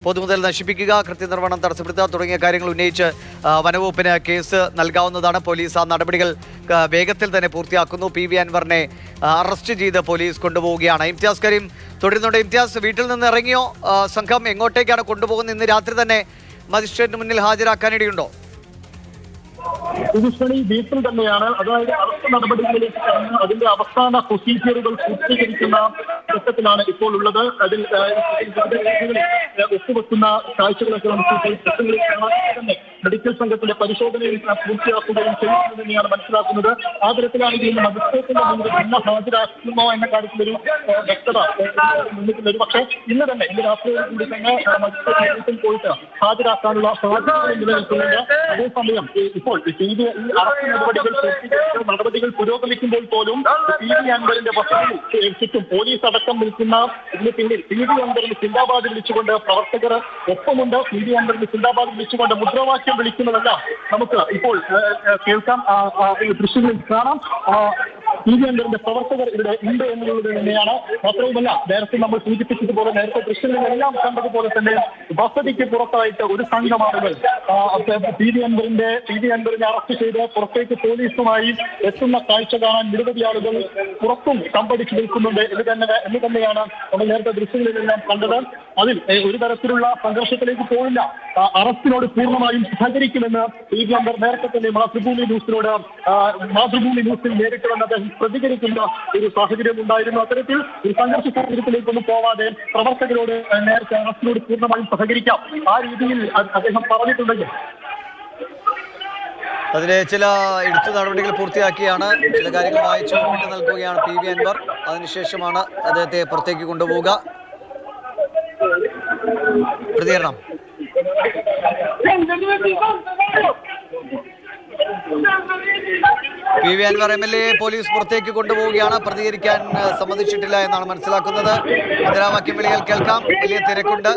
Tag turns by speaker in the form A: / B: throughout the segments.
A: പൊതുമുതൽ നശിപ്പിക്കുക, കൃത്യനിർവഹണം തടസ്സപ്പെടുത്തുക തുടങ്ങിയ കാര്യങ്ങൾ ഉന്നയിച്ച് വനവകുപ്പിന് കേസ് നൽകാവുന്നതാണ്. പോലീസ് ആ നടപടികൾ വേഗത്തിൽ തന്നെ പൂർത്തിയാക്കുന്നു. PV അൻവറിനെ അറസ്റ്റ് ചെയ്ത് പോലീസ് കൊണ്ടുപോവുകയാണ്. ഇംതിയാസ് കരീം തുടരുന്നുണ്ട്. ഇംതിയാസ്, വീട്ടിൽ നിന്ന് ഇറങ്ങിയോ? സംഘം എങ്ങോട്ടേക്കാണ് കൊണ്ടുപോകുന്നത്? ഇന്ന് രാത്രി തന്നെ മജിസ്ട്രേറ്റിന് മുന്നിൽ ഹാജരാക്കാനിടയുണ്ടോ?
B: വീട്ടിൽ തന്നെയാണ്. അതായത് അറസ്റ്റ് നടപടികളിലേക്ക് കടന്ന് അതിന്റെ അവസാന പ്രൊസീജിയറുകൾ പൂർത്തീകരിക്കുന്ന ഘട്ടത്തിലാണ് ഇപ്പോൾ ഉള്ളത്. അതിൽ ഒത്തുവെക്കുന്ന കാഴ്ചകളൊക്കെ നമുക്ക് തന്നെ മെഡിക്കൽ സംഘത്തിന്റെ പരിശോധനയിൽ പൂർത്തിയാക്കുകയും ചെയ്യുന്നത് തന്നെയാണ് മനസ്സിലാക്കുന്നത്. ആ തരത്തിലാണ് ഇതിന് മജിസ്ട്രേറ്റിന്റെ മുന്നിൽ ഇന്ന് ഹാജരാക്കുമോ എന്ന കാര്യത്തിലൊരു വ്യക്തത മുന്നിൽ. പക്ഷേ ഇന്ന് രാത്രിയോടുകൂടി തന്നെ മജിസ്ട്രേറ്റ് പോയിട്ട് ഹാജരാക്കാനുള്ള സാധ്യതകൾ നിലനിൽക്കുന്നുണ്ട്. അതേസമയം ഇപ്പോൾ ഈ അറസ്റ്റ് നടപടികൾ പുരോഗമിക്കുമ്പോൾ പോലും PV അൻവറിന്റെ വസതിയിൽ ചുറ്റും പോലീസ് അടക്കം നിൽക്കുന്ന ഇതിന് പിന്നിൽ PV അൻവറിന് സിന്ദാബാദ് വിളിച്ചുകൊണ്ട് പ്രവർത്തകർ ഒപ്പമുണ്ട്. PV അൻവറിന് സിന്ദാബാദ് വിളിച്ചുകൊണ്ട് മുദ്രാവാക്യം വിളിക്കുന്നതല്ല നമുക്ക് ഇപ്പോൾ കേൾക്കാം, ദൃശ്യങ്ങളിൽ കാണാം. PV അൻവറിന്റെ പ്രവർത്തകർ ഇവിടെ ഉണ്ട് എന്നുള്ളത് തന്നെയാണ്. മാത്രവുമല്ല, നേരത്തെ നമ്മൾ സൂചിപ്പിച്ചതുപോലെ, നേരത്തെ ദൃശ്യങ്ങളിലെല്ലാം കണ്ടതുപോലെ തന്നെ വസതിക്ക് പുറത്തായിട്ട് ഒരു സംഘം ആളുകൾ PV അൻവറിനെ അറസ്റ്റ് ചെയ്ത് പുറത്തേക്ക് പോലീസുമായി എത്തുന്ന കാഴ്ച കാണാൻ നിരവധി ആളുകൾ പുറത്തും തമ്പടിച്ചു നിൽക്കുന്നുണ്ട് എന്ന് തന്നെയാണ് നമ്മൾ നേരത്തെ ദൃശ്യങ്ങളിലെല്ലാം കണ്ടത്. അതിൽ ഒരു തരത്തിലുള്ള സംഘർഷത്തിലേക്ക് പോയില്ല. അറസ്റ്റിനോട് പൂർണ്ണമായും സഹകരിക്കുമെന്ന് PV അൻവർ നേരത്തെ തന്നെ മാതൃഭൂമി ന്യൂസിൽ നേരിട്ട് വന്ന് അദ്ദേഹം പ്രതികരിക്കുന്ന ഒരു സാഹചര്യം ഉണ്ടായിരുന്നു. അത്തരത്തിൽ ഒരു സംഘർഷ സാഹചര്യത്തിലേക്കൊന്നും പോവാതെ പ്രവർത്തകരോട് നേരത്തെ അറസ്റ്റിനോട് പൂർണ്ണമായും സഹകരിക്കാം, ആ രീതിയിൽ അദ്ദേഹം പറഞ്ഞിട്ടുണ്ടെങ്കിൽ
A: അതിലെ ചില എടുത്തു നടപടികൾ പൂർത്തിയാക്കിയാണ്, ചില കാര്യങ്ങൾ വായിച്ചു വിട്ടു നൽകുകയാണ് PV അൻവർ. അതിനുശേഷമാണ് അദ്ദേഹത്തെ പുറത്തേക്ക് കൊണ്ടുപോവുക. പ്രതികരണം. PV അൻവർ MLA പോലീസ് പുറത്തേക്ക് കൊണ്ടുപോവുകയാണ്. പ്രതികരിക്കാൻ സമ്മതിച്ചിട്ടില്ല എന്നാണ് മനസ്സിലാക്കുന്നത്. മുദ്രാവാക്യം വിളികൾ കേൾക്കാം. വലിയ തിരക്കുണ്ട്.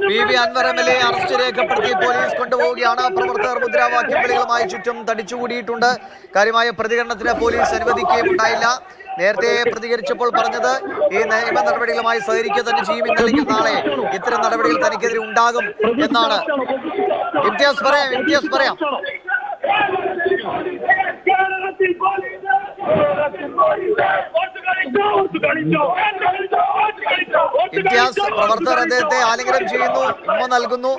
A: PV അൻവർ MLA അറസ്റ്റ് രേഖപ്പെടുത്തി പോലീസ് കൊണ്ടുപോവുകയാണ്. പ്രവർത്തകർ മുദ്രാവാക്യം വിളികളുമായി ചുറ്റും തടിച്ചുകൂടിയിട്ടുണ്ട്. കാര്യമായ പ്രതികരണത്തിന് പോലീസ് അനുവദിക്കുകയും ഉണ്ടായില്ല. നേരത്തെ പ്രതികരിച്ചപ്പോൾ പറഞ്ഞത് ഈ നിയമ നടപടികളുമായി സഹകരിക്കുക തന്നെ ചെയ്യും, ഇന്നല്ലെങ്കിൽ നാളെ ഇത്തരം നടപടികൾ തനിക്കെതിരെ ഉണ്ടാകും എന്നാണ്. ഇംതിയാസ് പറയാം. ഇംതിയാസ്, പ്രവർത്തകർ അദ്ദേഹത്തെ ആലിംഗനം ചെയ്യുന്നു, ഉമ്മ നൽകുന്നു.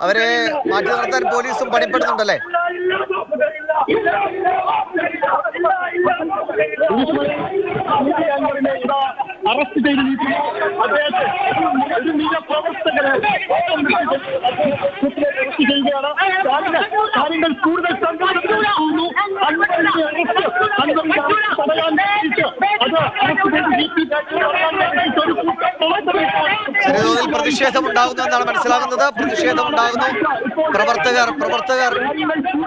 A: അവരെ മാറ്റി നിർത്താൻ പോലീസും പണിപ്പെടുന്നുണ്ടല്ലേ?
B: അറസ്റ്റ് ചെയ്ത് അദ്ദേഹത്തെ ഒരു പ്രവർത്തകരെ അറസ്റ്റ് ചെയ്യുകയാണ്. കാര്യങ്ങൾ കൂടുതൽ
A: ചെറിയ പ്രതിഷേധം ഉണ്ടാകുന്നു എന്നാണ് മനസ്സിലാകുന്നത്. പ്രവർത്തകർ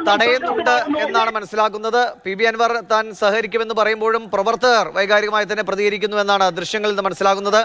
A: തടയുന്നുണ്ട് എന്നാണ് മനസ്സിലാക്കുന്നത്. PV അൻവർ താൻ സഹകരിക്കുമെന്ന് പറയുമ്പോഴും പ്രവർത്തകർ വൈകാരികമായി തന്നെ പ്രതികരിക്കുന്നു എന്നാണ് ദൃശ്യങ്ങളിൽ നിന്ന് മനസ്സിലാകുന്നത്.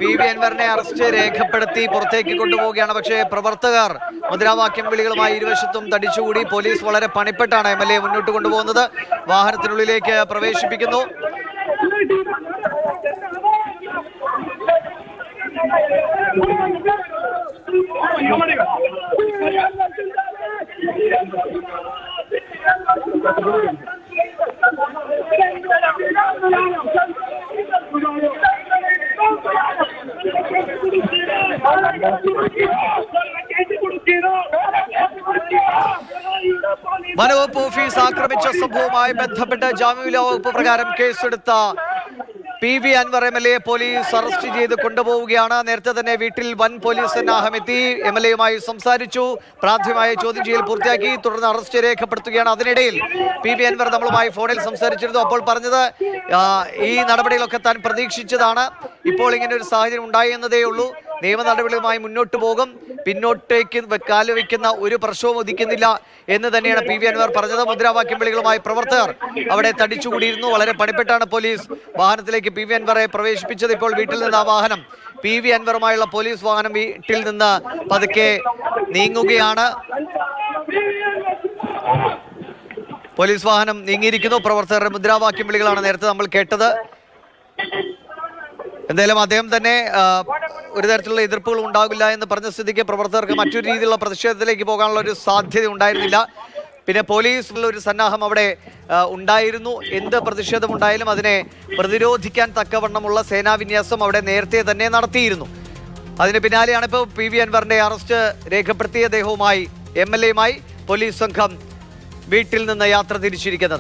A: PV അൻവറിനെ അറസ്റ്റ് രേഖപ്പെടുത്തി പുറത്തേക്ക് കൊണ്ടുപോവുകയാണ്. പക്ഷേ പ്രവർത്തകർ മുദ്രാവാക്യം വിളികളുമായി ഇരുവശത്തും തടിച്ചുകൂടി. പോലീസ് വളരെ പണിപ്പെട്ടാണ് MLA മുന്നോട്ട് കൊണ്ടുപോകുന്നത്. വാഹനത്തിനുള്ളിലേക്ക് പ്രവേശിപ്പിക്കുന്നു. വനവകുപ്പ് ഓഫീസ് ആക്രമിച്ച സംഭവവുമായി ബന്ധപ്പെട്ട് ജാമ്യമില്ലാ വകുപ്പ് പ്രകാരം കേസെടുത്ത PV Anvar MLA police arrest ചെയ്ത് കൊണ്ടുപോവുകയാണ്. നേരത്തെ തന്നെ വീട്ടിൽ വൻ പോലീസ് സന്നാഹം എത്തി. MLA-യുമായി സംസാരിച്ചു, പ്രാഥമികമായ ചോദ്യം ചെയ്യൽ പൂർത്തിയാക്കി, തുടർന്ന് അറസ്റ്റ് രേഖപ്പെടുത്തുകയാണ്. അതിനിടയിൽ PV അൻവർ നമ്മളുമായി ഫോണിൽ സംസാരിച്ചിരുന്നു. അപ്പോൾ പറഞ്ഞത് ഈ നടപടികളൊക്കെ താൻ പ്രതീക്ഷിച്ചതാണ്. ഇപ്പോൾ ഇങ്ങനെ ഒരു സാഹചര്യം ഉണ്ടായി എന്നതേ ഉള്ളൂ. നിയമ നടപടികളുമായി മുന്നോട്ട് പോകും, പിന്നോട്ടേക്ക് കാലുവെക്കുന്ന ഒരു പ്രശ്നവും ഉദിക്കുന്നില്ല എന്ന് തന്നെയാണ് PV അൻവർ പറഞ്ഞത്. മുദ്രാവാക്യം വിളികളുമായി പ്രവർത്തകർ അവിടെ തടിച്ചുകൂടിയിരുന്നു. വളരെ പണിപ്പെട്ടാണ് പോലീസ് വാഹനത്തിലേക്ക് PV അൻവറെ പ്രവേശിപ്പിച്ചത്. ഇപ്പോൾ വീട്ടിൽ നിന്ന് ആ വാഹനം, PV അൻവറുമായുള്ള പോലീസ് വാഹനം വീട്ടിൽ നിന്ന് പതുക്കെ നീങ്ങുകയാണ്. പോലീസ് വാഹനം നീങ്ങിയിരിക്കുന്നു. പ്രവർത്തകരുടെ മുദ്രാവാക്യം വിളികളാണ് നേരത്തെ നമ്മൾ കേട്ടത്. എന്തായാലും അദ്ദേഹം തന്നെ ഒരു തരത്തിലുള്ള എതിർപ്പുകൾ ഉണ്ടാകില്ല എന്ന് പറഞ്ഞ സ്ഥിതിക്ക് പ്രവർത്തകർക്ക് മറ്റൊരു രീതിയിലുള്ള പ്രതിഷേധത്തിലേക്ക് പോകാനുള്ള ഒരു സാധ്യത ഉണ്ടായിരുന്നില്ല. പിന്നെ പോലീസിലുള്ള ഒരു സന്നാഹം അവിടെ ഉണ്ടായിരുന്നു. എന്ത് പ്രതിഷേധമുണ്ടായാലും അതിനെ പ്രതിരോധിക്കാൻ തക്കവണ്ണമുള്ള സേനാവിന്യാസം അവിടെ നേരത്തെ തന്നെ നടത്തിയിരുന്നു. അതിന് പിന്നാലെയാണ് ഇപ്പോൾ PV അൻവറിന്റെ അറസ്റ്റ് രേഖപ്പെടുത്തിയ ദേഹവുമായി MLA-യുമായി പോലീസ് സംഘം വീട്ടിൽ നിന്ന് യാത്ര തിരിച്ചിരിക്കുന്നത്.